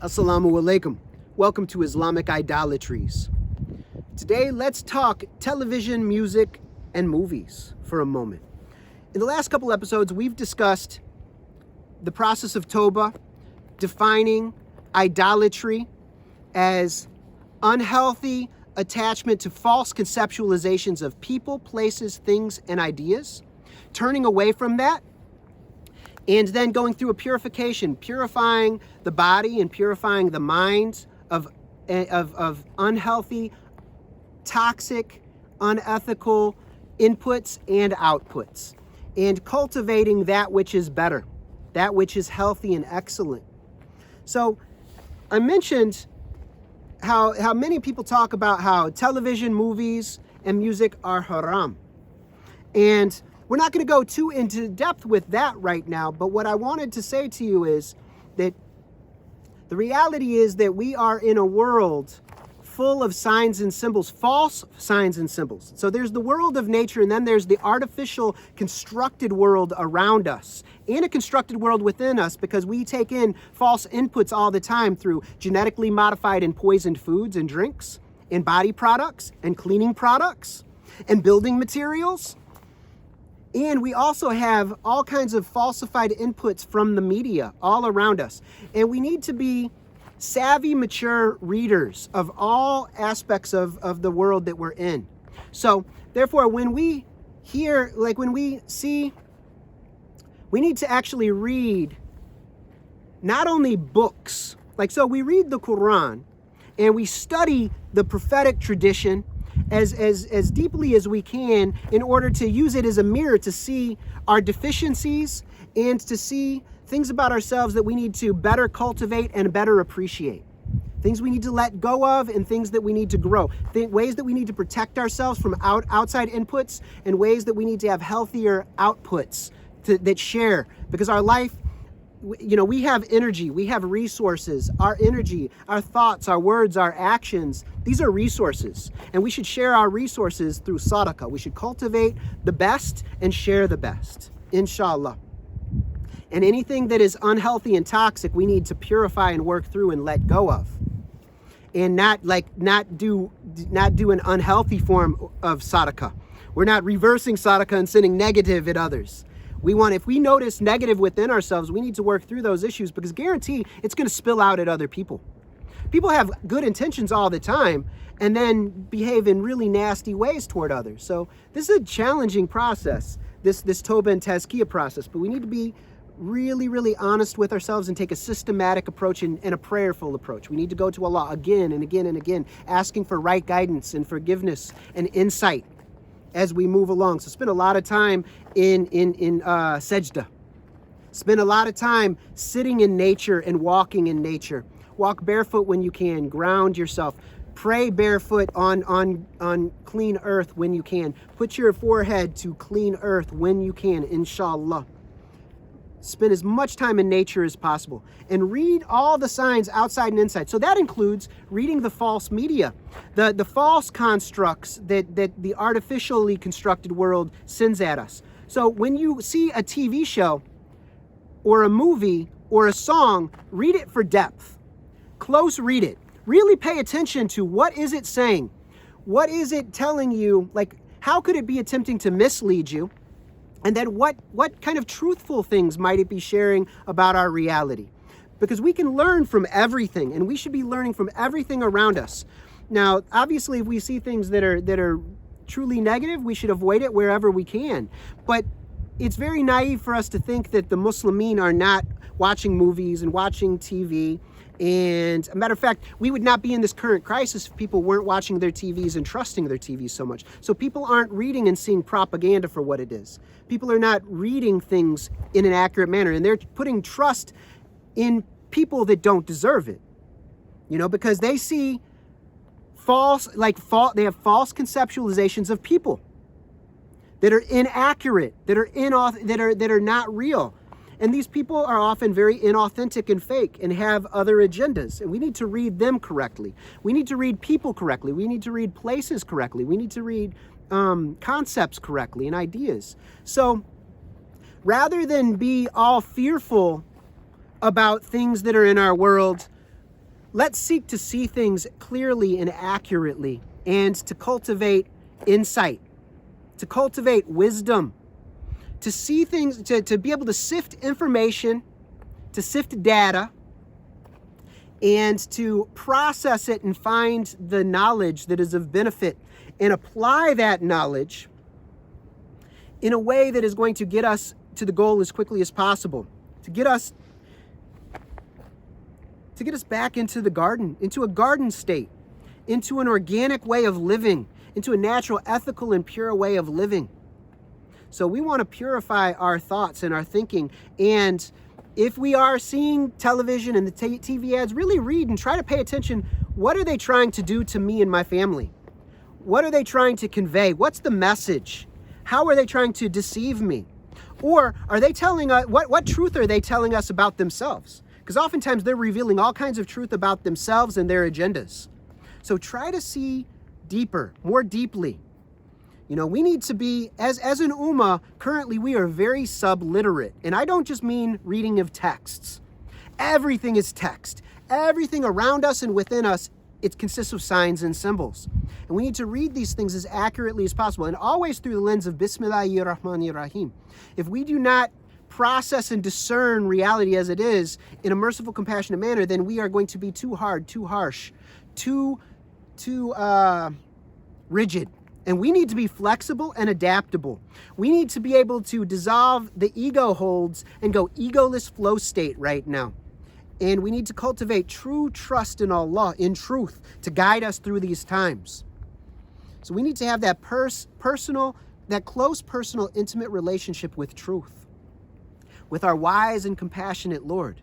Assalamu alaikum. Welcome to Islamic Idolatries. Today, let's talk television, music, and movies for a moment. In the last couple episodes, we've discussed the process of Tawbah, defining idolatry as unhealthy attachment to false conceptualizations of people, places, things, and ideas, turning away from that, and then going through a purification, purifying the body and purifying the mind of unhealthy, toxic, unethical inputs and outputs, and cultivating that which is better, that which is healthy and excellent. So I mentioned how many people talk about how television, movies, and music are haram. And we're not going to go too into depth with that right now, but what I wanted to say to you is that the reality is that we are in a world full of signs and symbols, false signs and symbols. So there's the world of nature, and then there's the artificial constructed world around us, and a constructed world within us, because we take in false inputs all the time through genetically modified and poisoned foods and drinks, and body products, and cleaning products, and building materials. And we also have all kinds of falsified inputs from the media all around us. And we need to be savvy, mature readers of all aspects of the world that we're in. So therefore, when we hear, when we see, we need to actually read not only books, so we read the Quran and we study the prophetic tradition as deeply as we can, in order to use it as a mirror to see our deficiencies and to see things about ourselves that we need to better cultivate and better appreciate. Things we need to let go of and things that we need to grow. Ways that we need to protect ourselves from outside inputs, and ways that we need to have healthier outputs that share. Because our life, we have energy, we have resources. Our energy, our thoughts, our words, our actions, these are resources. And we should share our resources through sadaqah. We should cultivate the best and share the best, inshallah. And anything that is unhealthy and toxic, we need to purify and work through and let go of. And not do an unhealthy form of sadaqah. We're not reversing sadaqah and sending negative at others. If we notice negative within ourselves, we need to work through those issues, because guarantee it's going to spill out at other people. People have good intentions all the time and then behave in really nasty ways toward others. So this is a challenging process, this Tawbah and Tazkiyah process, but we need to be really, really honest with ourselves and take a systematic approach and a prayerful approach. We need to go to Allah again and again and again, asking for right guidance and forgiveness and insight as we move along. So spend a lot of time in sajda. Spend a lot of time sitting in nature and walking in nature. Walk barefoot when you can. Ground yourself. Pray barefoot on clean earth when you can. Put your forehead to clean earth when you can, inshallah. Spend as much time in nature as possible. And read all the signs outside and inside. So that includes reading the false media, the false constructs that the artificially constructed world sends at us. So when you see a TV show or a movie or a song, read it for depth. Close read it. Really pay attention to what is it saying? What is it telling you? How could it be attempting to mislead you? And then what kind of truthful things might it be sharing about our reality? Because we can learn from everything, and we should be learning from everything around us. Now, obviously, if we see things that are truly negative, we should avoid it wherever we can. But it's very naive for us to think that the Muslimin are not watching movies and watching TV. And a matter of fact, we would not be in this current crisis if people weren't watching their TVs and trusting their TVs so much. So people aren't reading and seeing propaganda for what it is. People are not reading things in an accurate manner, and they're putting trust in people that don't deserve it. Because they see they have false conceptualizations of people that are inaccurate, that are not real. And these people are often very inauthentic and fake and have other agendas. And we need to read them correctly. We need to read people correctly. We need to read places correctly. We need to read concepts correctly and ideas. So rather than be all fearful about things that are in our world, Let's seek to see things clearly and accurately, and to cultivate insight, to cultivate wisdom, to see things, to be able to sift information, to sift data, and to process it and find the knowledge that is of benefit and apply that knowledge in a way that is going to get us to the goal as quickly as possible, to get us back into the garden, into a garden state, into an organic way of living, into a natural, ethical, and pure way of living. So we want to purify our thoughts and our thinking. And if we are seeing television and the TV ads, really read and try to pay attention. What are they trying to do to me and my family? What are they trying to convey? What's the message? How are they trying to deceive me? Or are they telling us, what truth are they telling us about themselves? Because oftentimes they're revealing all kinds of truth about themselves and their agendas. So try to see deeper, more deeply. You know, we need to be, as an ummah, currently we are very subliterate. And I don't just mean reading of texts. Everything is text. Everything around us and within us, it consists of signs and symbols. And we need to read these things as accurately as possible, and always through the lens of Bismillahir Rahmanir Rahim. If we do not process and discern reality as it is in a merciful, compassionate manner, then we are going to be too hard, too harsh, too rigid. And we need to be flexible and adaptable. We need to be able to dissolve the ego holds and go egoless flow state right now. And we need to cultivate true trust in Allah, in truth, to guide us through these times. So we need to have that that close, personal, intimate relationship with truth, with our wise and compassionate Lord,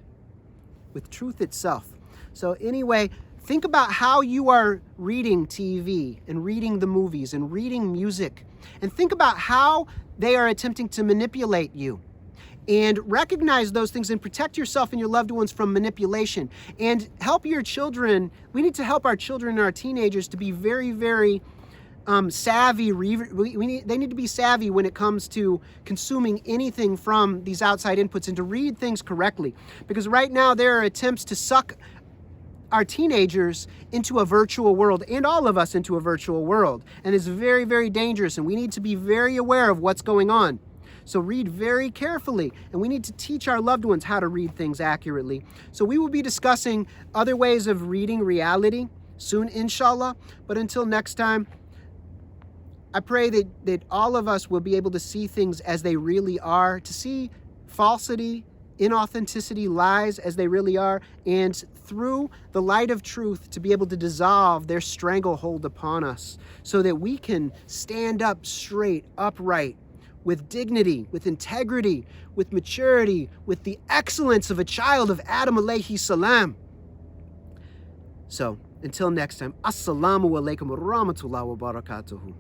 with truth itself. So anyway, think about how you are reading TV and reading the movies and reading music, and think about how they are attempting to manipulate you. And recognize those things and protect yourself and your loved ones from manipulation. And help your children. We need to help our children and our teenagers to be very, very savvy. They need to be savvy when it comes to consuming anything from these outside inputs, and to read things correctly. Because right now there are attempts to suck our teenagers into a virtual world, and all of us into a virtual world. And it's very, very dangerous, and we need to be very aware of what's going on. So read very carefully, and we need to teach our loved ones how to read things accurately. So we will be discussing other ways of reading reality soon, inshallah. But until next time, I pray that all of us will be able to see things as they really are, to see falsity, inauthenticity, lies as they really are, and through the light of truth to be able to dissolve their stranglehold upon us, so that we can stand up straight, upright, with dignity, with integrity, with maturity, with the excellence of a child of Adam alayhi salam. So, until next time, assalamu alaikum wa rahmatullahi wa barakatuhu.